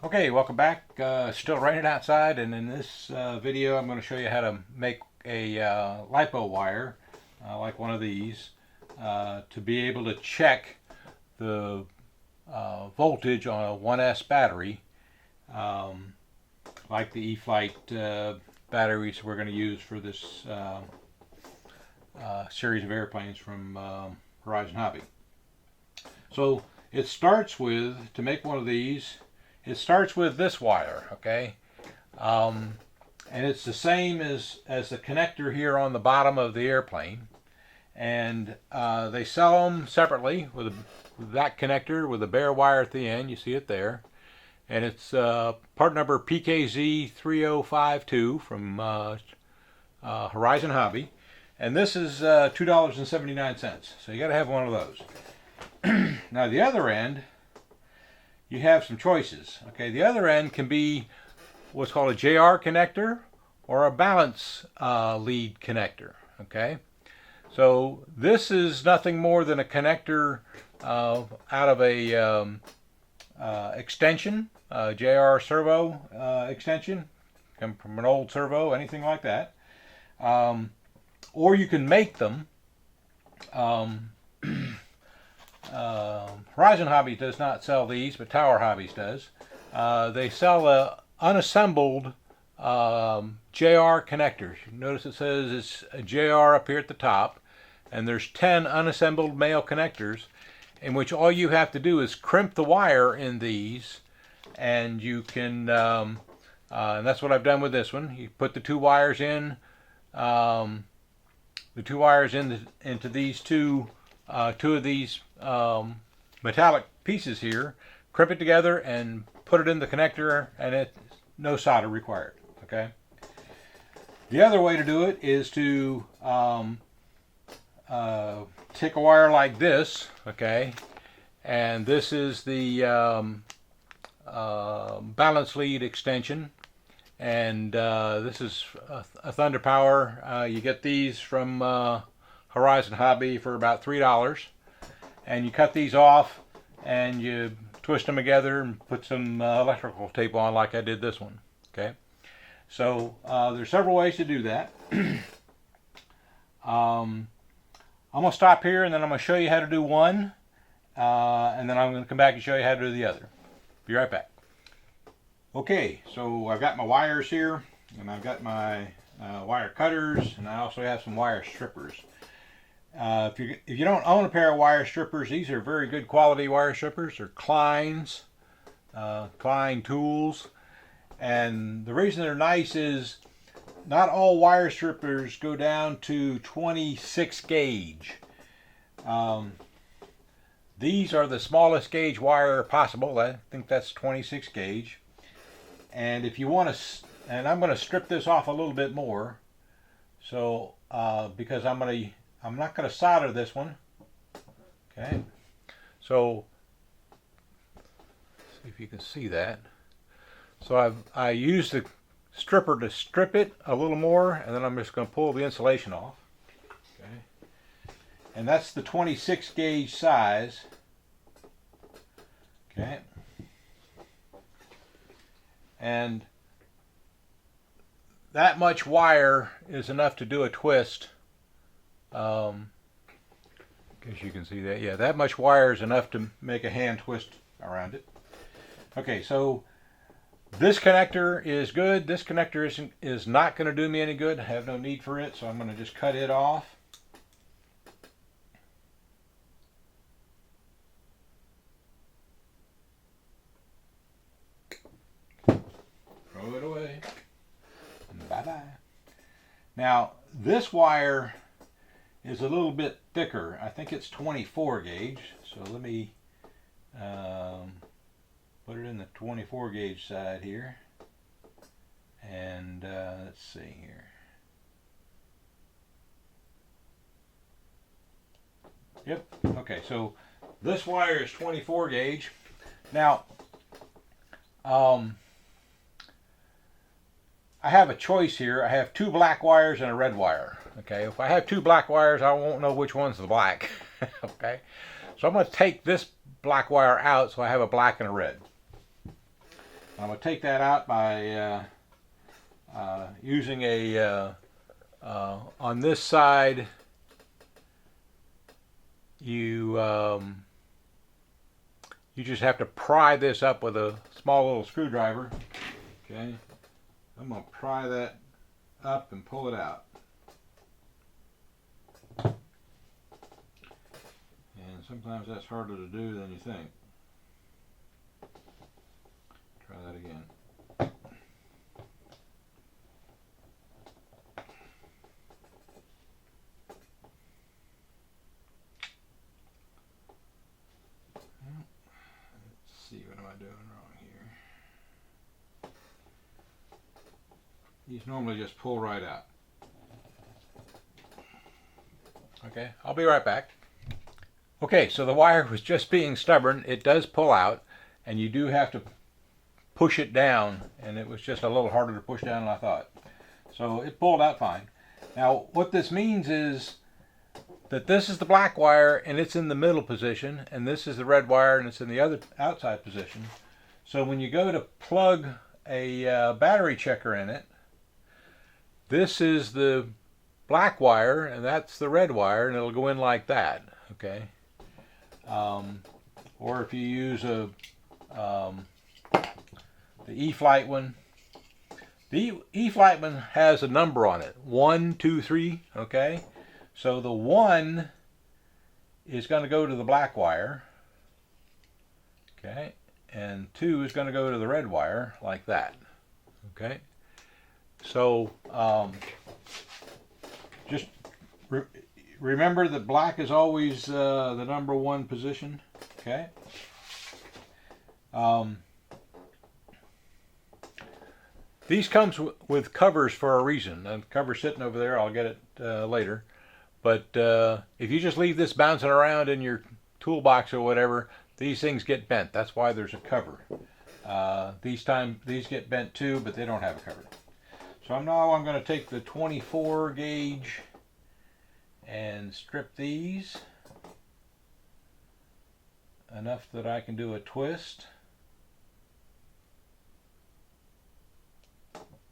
Okay, welcome back. Still raining outside, and in this video I'm going to show you how to make a Lipo wire like one of these to be able to check the voltage on a 1S battery, like the E-Flight batteries we're going to use for this series of airplanes from Horizon Hobby. So it starts with, to make one of these, it starts with this wire, okay? And it's the same as the connector here on the bottom of the airplane. And they sell them separately with that connector with a bare wire at the end. You see it there. And it's part number PKZ3052 from Horizon Hobby. And this is $2.79. So you got to have one of those. Now the other end, you have some choices. Okay, the other end can be what's called a JR connector or a balance lead connector. Okay, so this is nothing more than a connector out of a extension, JR servo extension, come from an old servo, anything like that. Or you can make them. Horizon Hobby does not sell these, but Tower Hobbies does. They sell unassembled JR connectors. You notice it says it's a JR up here at the top, and there's 10 unassembled male connectors, in which all you have to do is crimp the wire in these, and you can, and that's what I've done with this one. You put the two wires in, into these two of these metallic pieces here, crimp it together and put it in the connector, and it's no solder required. Okay. The other way to do it is to take a wire like this, okay, and this is the balance lead extension, and this is a Thunder Power. You get these from Horizon Hobby for about $3, and you cut these off and you twist them together and put some electrical tape on, like I did this one. Okay, so there's several ways to do that. I'm going to stop here, and then I'm going to show you how to do one, and then I'm going to come back and show you how to do the other. Be right back. Okay, so I've got my wires here, and I've got my wire cutters, and I also have some wire strippers. If you don't own a pair of wire strippers, these are very good quality wire strippers. They're Klein's, Klein tools, and the reason they're nice is not all wire strippers go down to 26 gauge. These are the smallest gauge wire possible. I think that's 26 gauge. And if you want to, and I'm going to strip this off a little bit more, so because I'm not going to solder this one. Okay, so see if you can see that. So I used the stripper to strip it a little more, and then I'm just going to pull the insulation off. Okay, and that's the 26 gauge size. Okay, and that much wire is enough to do a twist. Guess you can see that. Yeah, that much wire is enough to make a hand twist around it. Okay, so this connector is good. This connector is not going to do me any good. I have no need for it, so I'm going to just cut it off. Throw it away. Bye-bye. Now, this wire is a little bit thicker. I think it's 24 gauge. So let me put it in the 24 gauge side here. And let's see here. Yep. Okay, so this wire is 24 gauge. Now, I have a choice here. I have two black wires and a red wire. Okay, if I have two black wires, I won't know which one's the black. Okay, so I'm going to take this black wire out so I have a black and a red. I'm going to take that out by using a, on this side, you just have to pry this up with a small little screwdriver. Okay, I'm going to pry that up and pull it out. And sometimes that's harder to do than you think. Try that again. Let's see, what am I doing wrong here? These normally just pull right out. Okay, I'll be right back. Okay, so the wire was just being stubborn. It does pull out, and you do have to push it down, and it was just a little harder to push down than I thought. So it pulled out fine. Now, what this means is that this is the black wire, and it's in the middle position, and this is the red wire, and it's in the other outside position. So when you go to plug a battery checker in it, this is the black wire, and that's the red wire, and it'll go in like that, okay? Or if you use the E-Flight one, the E-Flight one has a number on it, 1, 2, 3, okay? So the 1 is going to go to the black wire, okay? And 2 is going to go to the red wire, like that, okay? So just remember that black is always the number 1 position, okay? These comes with covers for a reason. The cover's sitting over there. I'll get it later. But if you just leave this bouncing around in your toolbox or whatever, these things get bent. That's why there's a cover. These get bent too, but they don't have a cover. So now I'm going to take the 24 gauge and strip these enough that I can do a twist.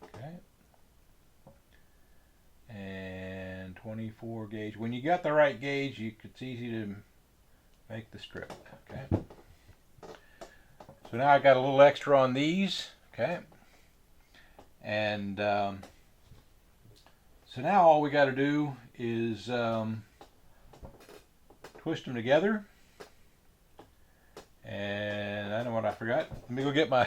Okay. And 24 gauge. When you got the right gauge, it's easy to make the strip. Okay. So now I got a little extra on these. Okay. And so now all we got to do is twist them together. And I know what I forgot. Let me go get my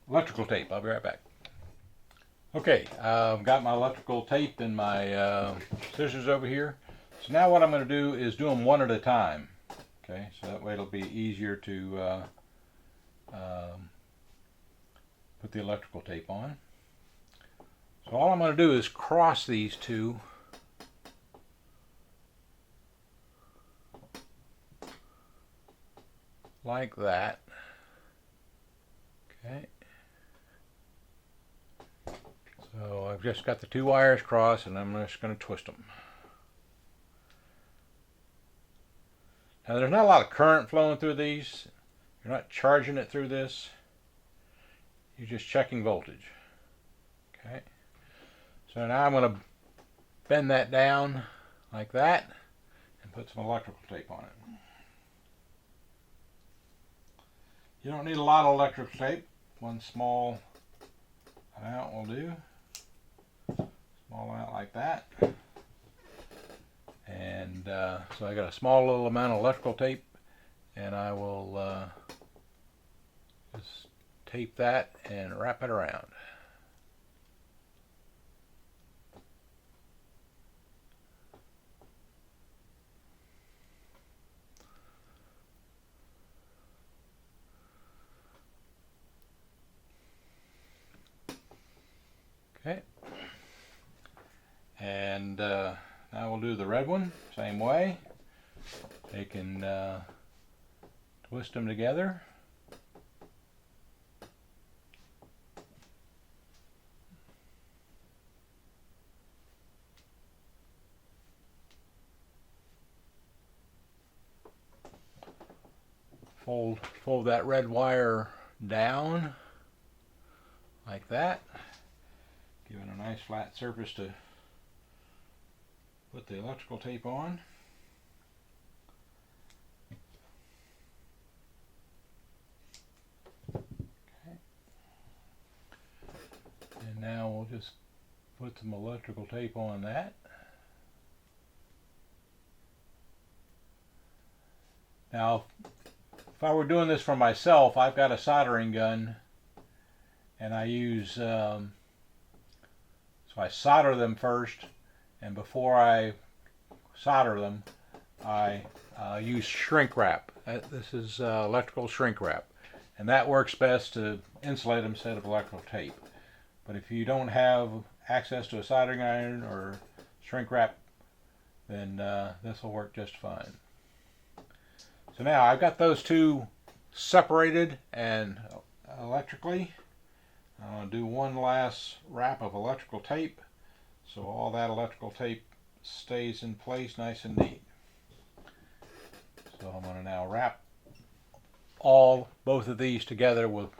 electrical tape. I'll be right back. Okay, I've got my electrical tape and my scissors over here. So now what I'm going to do is do them one at a time. Okay, so that way it'll be easier to put the electrical tape on. So all I'm going to do is cross these two like that. Okay. So I've just got the two wires crossed, and I'm just going to twist them. Now there's not a lot of current flowing through these. You're not charging it through this. You're just checking voltage. Okay. So now I'm going to bend that down like that and put some electrical tape on it. You don't need a lot of electrical tape. One small amount will do. Small amount like that. And so I got a small little amount of electrical tape, and I will just tape that and wrap it around. Okay. And now we'll do the red one, same way. They can twist them together. fold that red wire down like that, give it a nice flat surface to put the electrical tape on. Okay. And now we'll just put some electrical tape on that. Now, if I were doing this for myself, I've got a soldering gun, and I use, so I solder them first, and before I solder them, I use shrink wrap. This is electrical shrink wrap, and that works best to insulate them instead of electrical tape. But if you don't have access to a soldering iron or shrink wrap, then this will work just fine. So now I've got those two separated and electrically. I'll do one last wrap of electrical tape so all that electrical tape stays in place nice and neat. So I'm going to now wrap both of these together with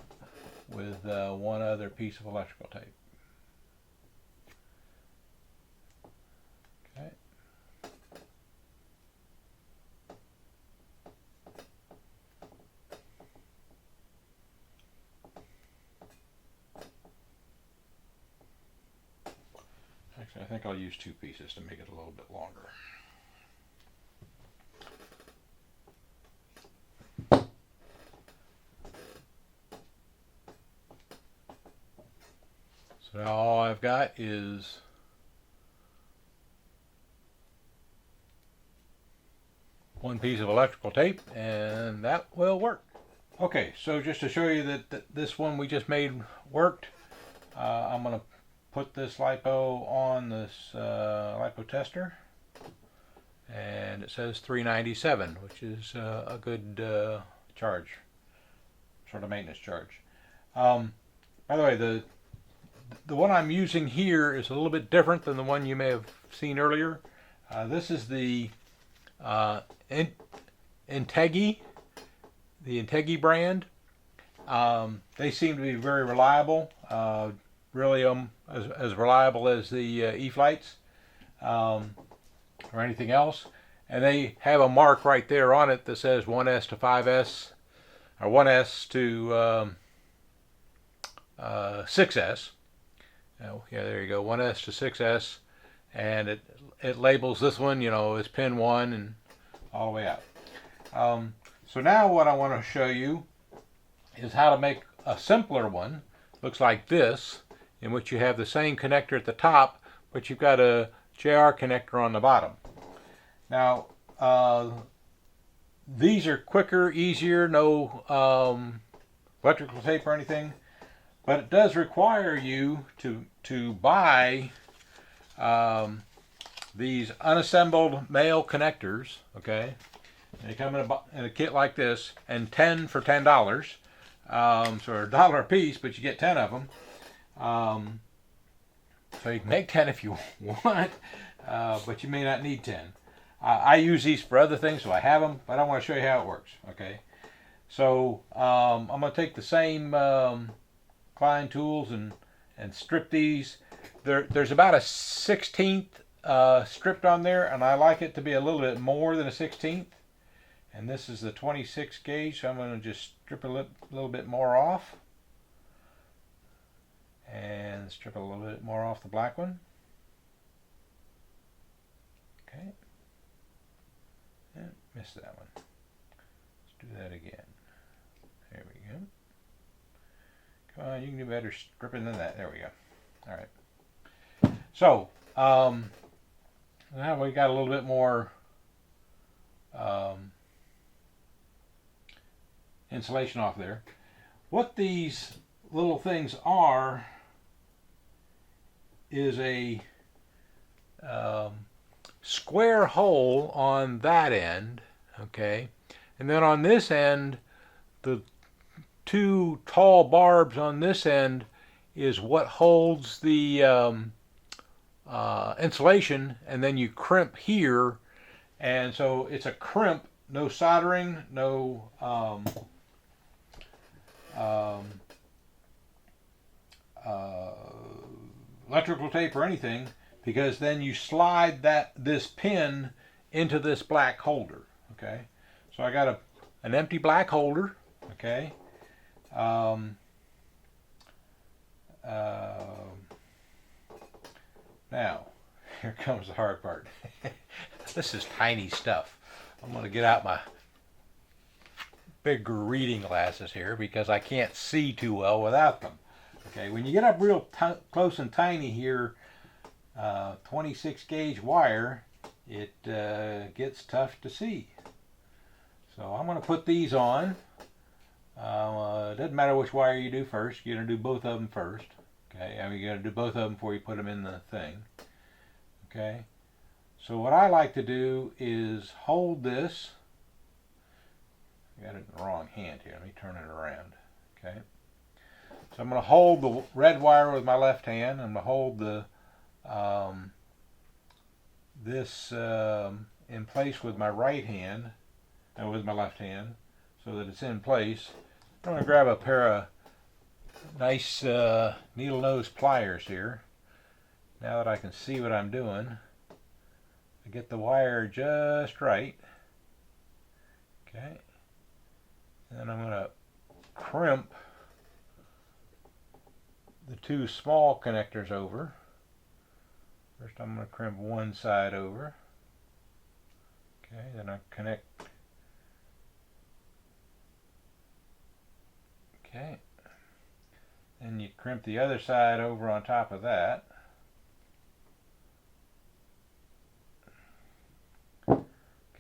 one other piece of electrical tape. Okay. Actually, I think I'll use two pieces to make it a little bit longer. So now all I've got is one piece of electrical tape, and that will work. Okay, so just to show you that this one we just made worked, I'm going to put this lipo on this lipo tester, and it says 397, which is a good charge, sort of maintenance charge. By the way, the one I'm using here is a little bit different than the one you may have seen earlier. This is the Integi, the Integi brand. They seem to be very reliable, really as reliable as the E-Flights or anything else. And they have a mark right there on it that says 1S to 5S, or 1S to 6S. Oh, yeah, there you go, 1S to 6S, and it labels this one, you know, as pin 1 and all the way out. So now what I want to show you is how to make a simpler one. Looks like this, in which you have the same connector at the top, but you've got a JR connector on the bottom. Now, these are quicker, easier, no electrical tape or anything, but it does require you to buy these unassembled male connectors, okay? They come in a kit like this, and 10 for $10. So they're $1 a piece, but you get 10 of them. So you can make 10 if you want, but you may not need 10. I use these for other things, so I have them, but I want to show you how it works, okay? So I'm going to take the same Klein tools and strip these. There's about a 1/16 stripped on there, and I like it to be a little bit more than a 1/16. And this is the 26 gauge, so I'm going to just strip a little bit more off. And strip a little bit more off the black one. Okay. And missed that one. Let's do that again. There we go. Come on, you can do better stripping than that. There we go. All right. So, now we got a little bit more insulation off there. What these little things are is a square hole on that end, okay, and then on this end, the two tall barbs on this end is what holds the insulation, and then you crimp here, and so it's a crimp no soldering, no um, uh, electrical tape or anything, because then you slide this pin into this black holder. Okay, so I got an empty black holder. Okay. Um, Now, here comes the hard part. This is tiny stuff. I'm going to get out my bigger reading glasses here because I can't see too well without them. Okay, when you get up real close and tiny here, 26 gauge wire, it gets tough to see. So I'm going to put these on. It doesn't matter which wire you do first. You're going to do both of them first. Okay, I mean, you got to do both of them before you put them in the thing. Okay, so what I like to do is hold this. I got it in the wrong hand here. Let me turn it around. Okay, so I'm going to hold the red wire with my left hand. I'm going to hold the this in place with my right hand and with my left hand, so that it's in place. I'm going to grab a pair of nice needle nose pliers here. Now that I can see what I'm doing, I get the wire just right. Okay, and then I'm going to crimp the two small connectors over. First I'm going to crimp one side over. Okay, then I connect. Okay, then you crimp the other side over on top of that.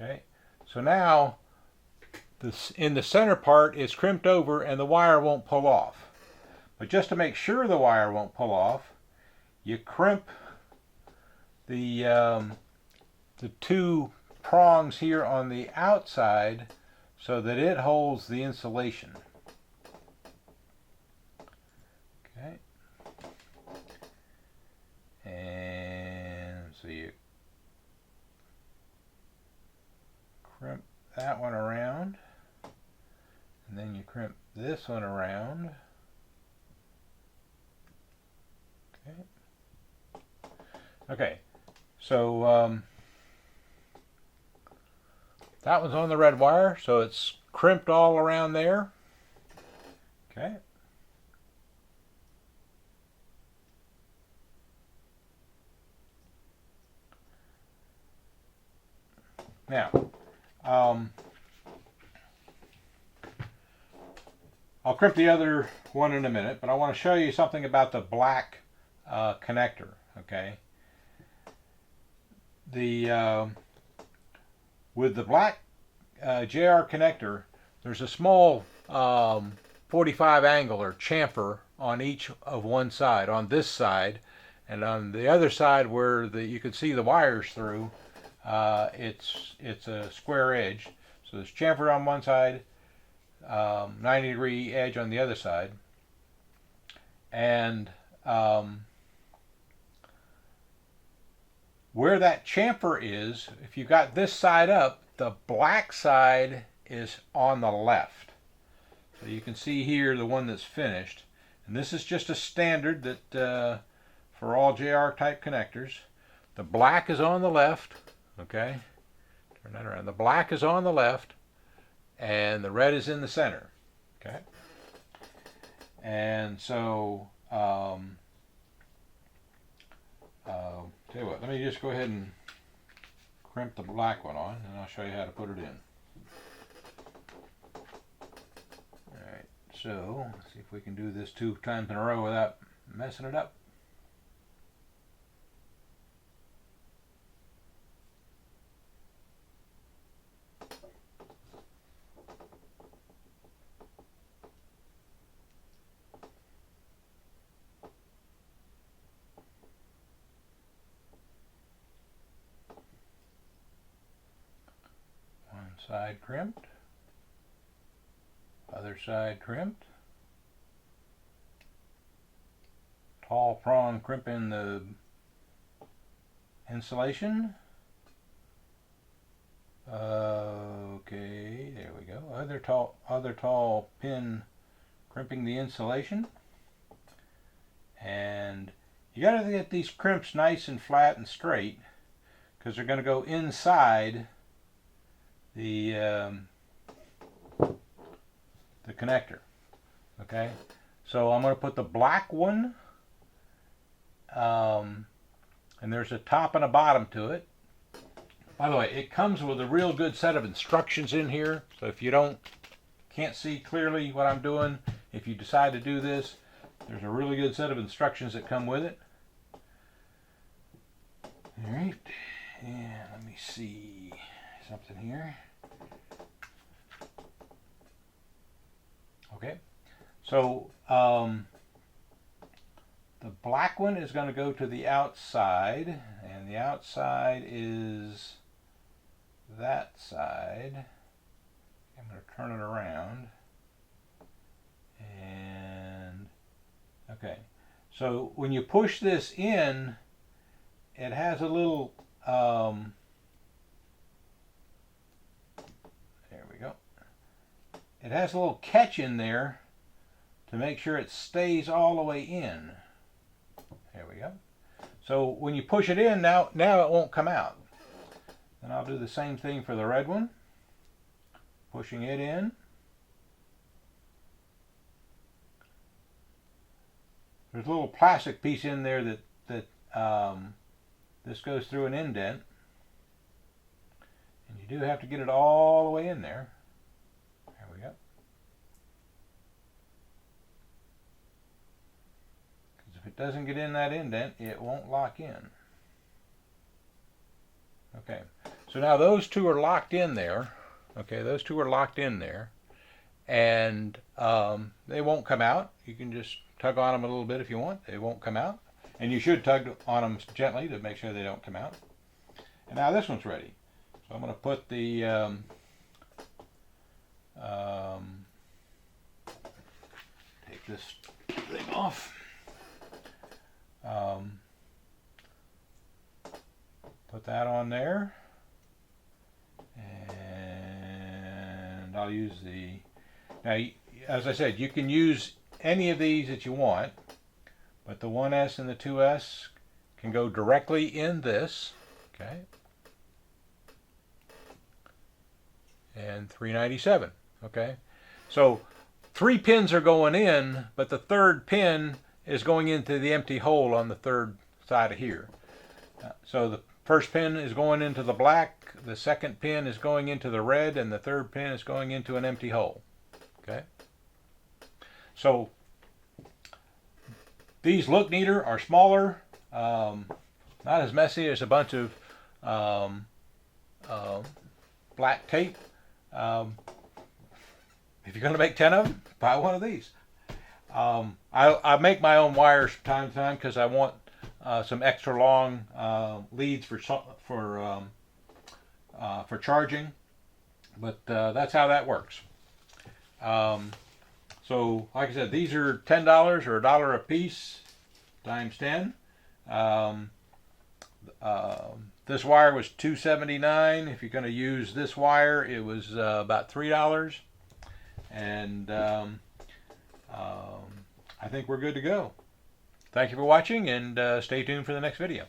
Okay, so now this in the center part is crimped over and the wire won't pull off. But just to make sure the wire won't pull off, you crimp the two prongs here on the outside so that it holds the insulation. Okay, and so you crimp that one around, and then you crimp this one around. Okay, so that one's on the red wire, so it's crimped all around there. Okay. Now, I'll crimp the other one in a minute, but I want to show you something about the black connector. Okay. With the black JR connector, there's a small 45 angle or chamfer on each of one side, on this side, and on the other side where you can see the wires through, it's a square edge. So there's chamfer on one side, 90-degree edge on the other side, and where that chamfer is, if you got this side up, the black side is on the left. So you can see here the one that's finished, and this is just a standard that for all JR type connectors. The black is on the left. Okay, turn that around. The black is on the left, and the red is in the center. Okay, and so tell you what, let me just go ahead and crimp the black one on, and I'll show you how to put it in. Alright, so let's see if we can do this 2 times in a row without messing it up. Side crimped, other side crimped, tall prong crimping the insulation, Okay, there we go. Other tall pin crimping the insulation. And you got to get these crimps nice and flat and straight, because they're going to go inside the connector. Okay, so I'm going to put the black one, and there's a top and a bottom to it. By the way, it comes with a real good set of instructions in here, so if you can't see clearly what I'm doing, if you decide to do this, there's a really good set of instructions that come with it. All right, and let me see something here. Okay, so the black one is going to go to the outside, and the outside is that side. I'm going to turn it around. And okay, so when you push this in, it has a little there we go. It has a little catch in there to make sure it stays all the way in. There we go. So when you push it in, now it won't come out. And I'll do the same thing for the red one. Pushing it in. There's a little plastic piece in there that this goes through an indent. And you do have to get it all the way in there. There we go. Because if it doesn't get in that indent, it won't lock in. Okay, so now those two are locked in there. Okay, those two are locked in there. And they won't come out. You can just tug on them a little bit if you want. They won't come out. And you should tug on them gently to make sure they don't come out. And now this one's ready. So I'm going to put the take this thing off. Put that on there. And I'll use the... Now, as I said, you can use any of these that you want, but the 1S and the 2S can go directly in this, okay? And 397, okay? So 3 pins are going in, but the third pin is going into the empty hole on the third side of here. So the first pin is going into the black, the second pin is going into the red, and the third pin is going into an empty hole. Okay. So these look neater, are smaller, not as messy as a bunch of black tape. If you're going to make 10 of them, buy one of these. I make my own wires from time to time because I want some extra long leads for charging, but that's how that works. So, like I said, these are $10 or $1 a piece times 10. This wire was $2.79. If you're going to use this wire, it was about $3. And I think we're good to go. Thank you for watching, and stay tuned for the next video.